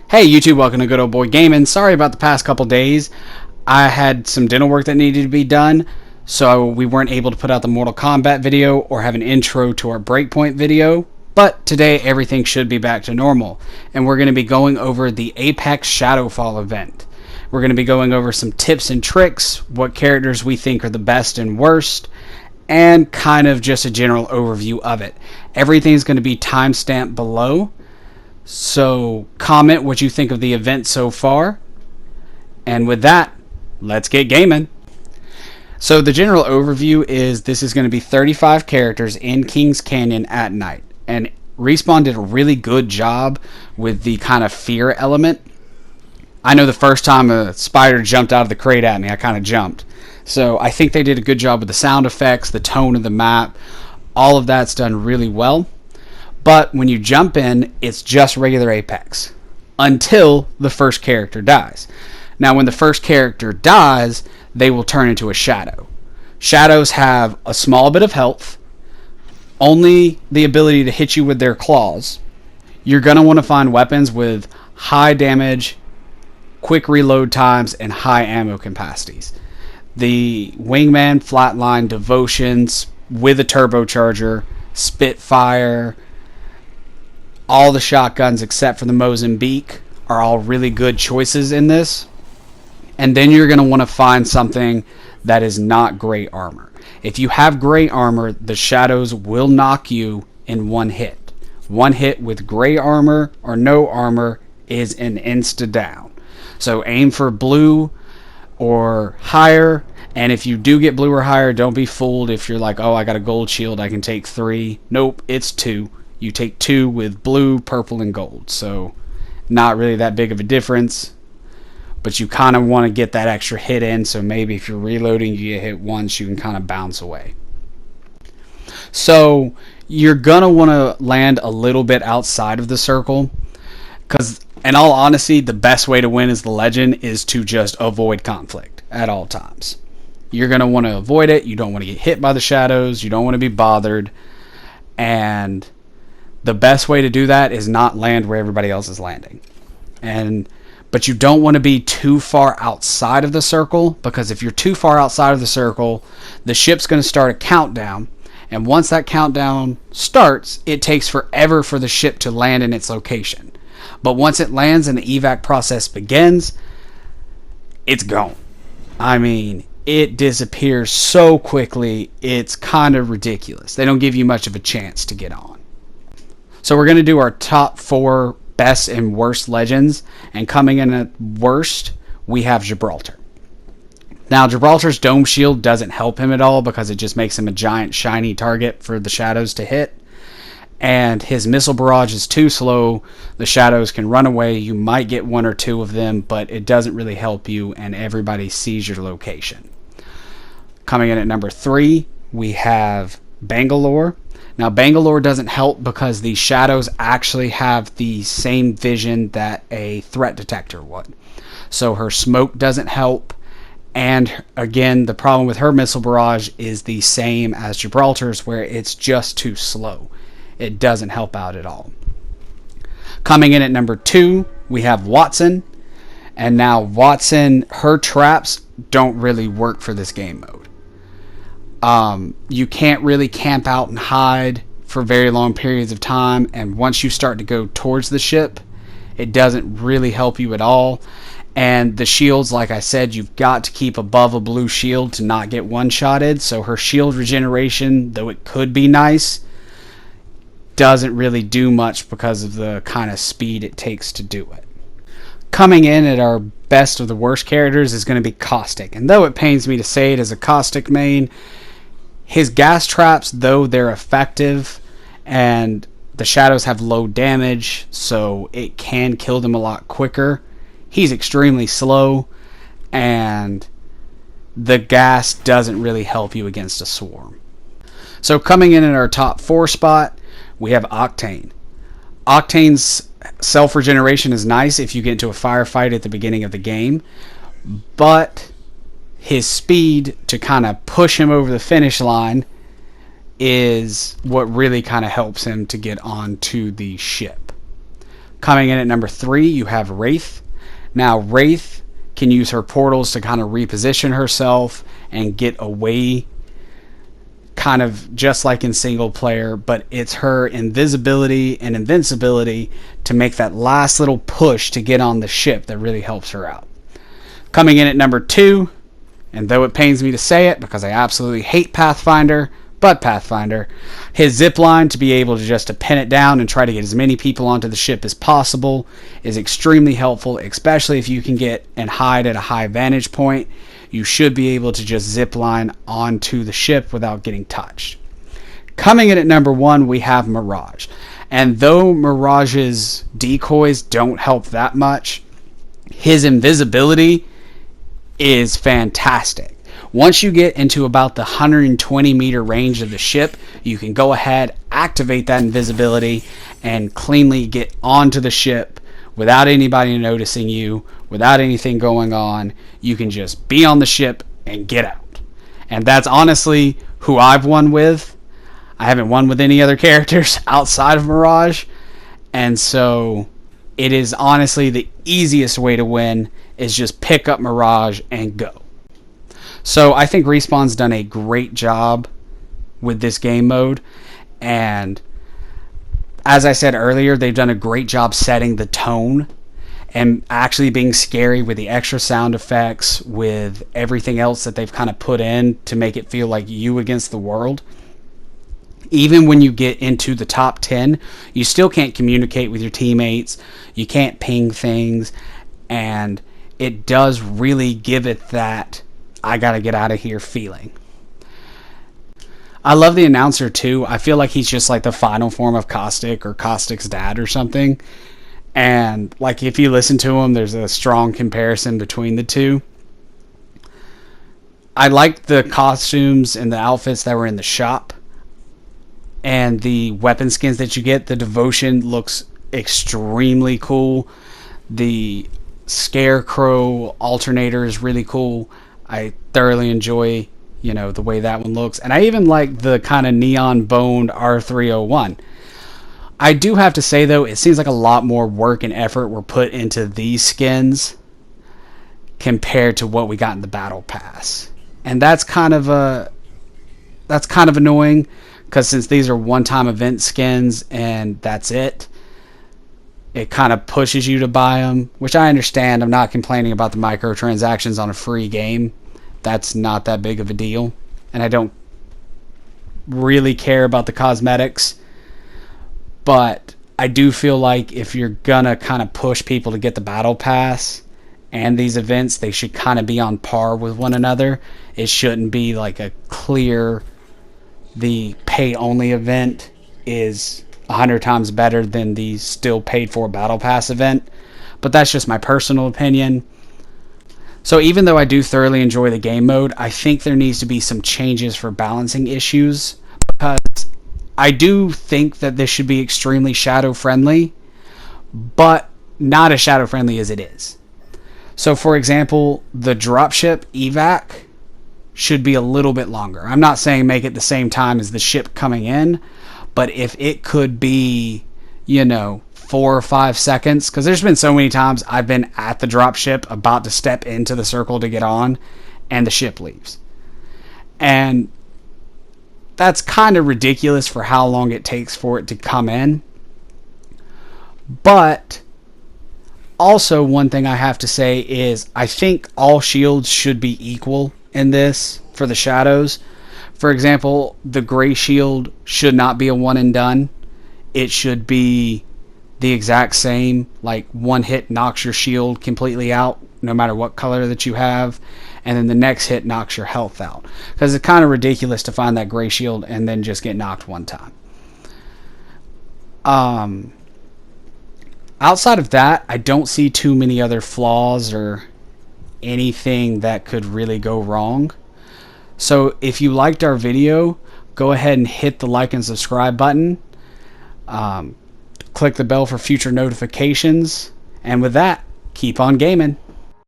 Hey YouTube, welcome to Good Old Boy Gaming. Sorry about the past couple days. I had some dental work that needed to be done, so we weren't able to put out the Mortal Kombat video or have an intro to our Breakpoint video. But today everything should be back to normal, and we're going to be going over the Apex ShadowFall event. We're going to be going over some tips and tricks, what characters we think are the best and worst, and kind of just a general overview of it. Everything's going to be timestamped below. So comment what you think of the event so far. And with that, let's get gaming. So the general overview is this is going to be 35 characters in Kings Canyon at night. And Respawn did a really good job with the kind of fear element. I know the first time a spider jumped out of the crate at me, I kind of jumped. So I think they did a good job with the sound effects, the tone of the map. All of that's done really well. But when you jump in, it's just regular Apex until the first character dies. Now, when the first character dies, they will turn into a shadow. Shadows have a small bit of health, only the ability to hit you with their claws. You're going to want to find weapons with high damage, quick reload times, and high ammo capacities. The Wingman, Flatline, Devotions with a turbocharger, Spitfire, all the shotguns except for the Mozambique are all really good choices in this. And then you're going to want to find something that is not great armor. If you have great armor, the shadows will knock you in one hit. One hit with gray armor or no armor is an insta down. So aim for blue or higher. And if you do get blue or higher, don't be fooled if you're like, oh, I got a gold shield, I can take 3. Nope, it's 2. You take 2 with blue, purple, and gold. So not really that big of a difference. But you kind of want to get that extra hit in. So maybe if you're reloading, you get hit once, you can kind of bounce away. So you're going to want to land a little bit outside of the circle. Because in all honesty, the best way to win as the legend is to just avoid conflict at all times. You're going to want to avoid it. You don't want to get hit by the shadows. You don't want to be bothered. And the best way to do that is not land where everybody else is landing. But you don't want to be too far outside of the circle, because if you're too far outside of the circle, the ship's going to start a countdown. And once that countdown starts, it takes forever for the ship to land in its location. But once it lands and the evac process begins, it's gone. I mean, it disappears so quickly, it's kind of ridiculous. They don't give you much of a chance to get on. So we're going to do our top 4 best and worst legends. And coming in at worst, we have Gibraltar. Now, Gibraltar's dome shield doesn't help him at all because it just makes him a giant shiny target for the shadows to hit. And his missile barrage is too slow. The shadows can run away. You might get 1 or 2 of them, but it doesn't really help you, and everybody sees your location. Coming in at number 3, we have Bangalore. Now, Bangalore doesn't help because the shadows actually have the same vision that a threat detector would. So her smoke doesn't help. And again, the problem with her missile barrage is the same as Gibraltar's, where it's just too slow. It doesn't help out at all. Coming in at number 2, we have Watson. And now Watson, her traps don't really work for this game mode. You can't really camp out and hide for very long periods of time, and once you start to go towards the ship, it doesn't really help you at all. And the shields, like I said, you've got to keep above a blue shield to not get one-shotted, so her shield regeneration, though it could be nice, doesn't really do much because of the kind of speed it takes to do it. Coming in at our best of the worst characters is going to be Caustic, and though it pains me to say it as a Caustic main, his gas traps, though they're effective and the shadows have low damage, so it can kill them a lot quicker, he's extremely slow, and the gas doesn't really help you against a swarm. So coming in at our top 4 spot, we have Octane. Octane's self-regeneration is nice if you get into a firefight at the beginning of the game, but his speed to kind of push him over the finish line is what really kind of helps him to get onto the ship. Coming in at number 3, you have Wraith. Now, Wraith can use her portals to kind of reposition herself and get away, kind of just like in single player, but it's her invisibility and invincibility to make that last little push to get on the ship that really helps her out. Coming in at number 2, and though it pains me to say it because I absolutely hate Pathfinder, but Pathfinder, his zipline to be able to just to pin it down and try to get as many people onto the ship as possible is extremely helpful, especially if you can get and hide at a high vantage point. You should be able to just zipline onto the ship without getting touched. Coming in at number 1, we have Mirage. And though Mirage's decoys don't help that much, his invisibility is fantastic. Once you get into about the 120 meter range of the ship, you can go ahead, activate that invisibility, and cleanly get onto the ship without anybody noticing you, without anything going on. You can just be on the ship and get out. And that's honestly who I've won with. I haven't won with any other characters outside of Mirage. And so it is honestly the easiest way to win is just pick up Mirage and go. So I think Respawn's done a great job with this game mode. And as I said earlier, they've done a great job setting the tone and actually being scary with the extra sound effects, with everything else that they've kind of put in to make it feel like you against the world. Even when you get into the top 10, you still can't communicate with your teammates. You can't ping things. And it does really give it that I gotta get out of here feeling. I love the announcer too. I feel like he's just like the final form of Caustic or Caustic's dad or something. And like if you listen to him, there's a strong comparison between the two. I like the costumes and the outfits that were in the shop. And the weapon skins that you get. The Devotion looks extremely cool. The Scarecrow alternator is really cool. I thoroughly enjoy, the way that one looks. And I even like the kind of neon boned R301. I do have to say, though, it seems like a lot more work and effort were put into these skins compared to what we got in the Battle Pass. And that's kind of annoying, because since these are one-time event skins and that's it, it kind of pushes you to buy them, which I understand. I'm not complaining about the microtransactions on a free game. That's not that big of a deal. And I don't really care about the cosmetics. But I do feel like if you're gonna kind of push people to get the Battle Pass and these events, they should kind of be on par with one another. It shouldn't be like a clear, the pay-only event is 100 times better than the still paid for Battle Pass event. But that's just my personal opinion. So even though I do thoroughly enjoy the game mode, I think there needs to be some changes for balancing issues, because I do think that this should be extremely shadow friendly, but not as shadow friendly as it is. So for example, the dropship evac should be a little bit longer. I'm not saying make it the same time as the ship coming in, but if it could be, 4 or 5 seconds, because there's been so many times I've been at the dropship about to step into the circle to get on, and the ship leaves. And that's kind of ridiculous for how long it takes for it to come in. But also, one thing I have to say is I think all shields should be equal in this for the shadows. For example, the gray shield should not be a one and done. It should be the exact same, like one hit knocks your shield completely out, no matter what color that you have, and then the next hit knocks your health out. Because it's kind of ridiculous to find that gray shield and then just get knocked one time. Outside of that, I don't see too many other flaws or anything that could really go wrong. So if you liked our video, go ahead and hit the like and subscribe button. Click the bell for future notifications. And with that, keep on gaming.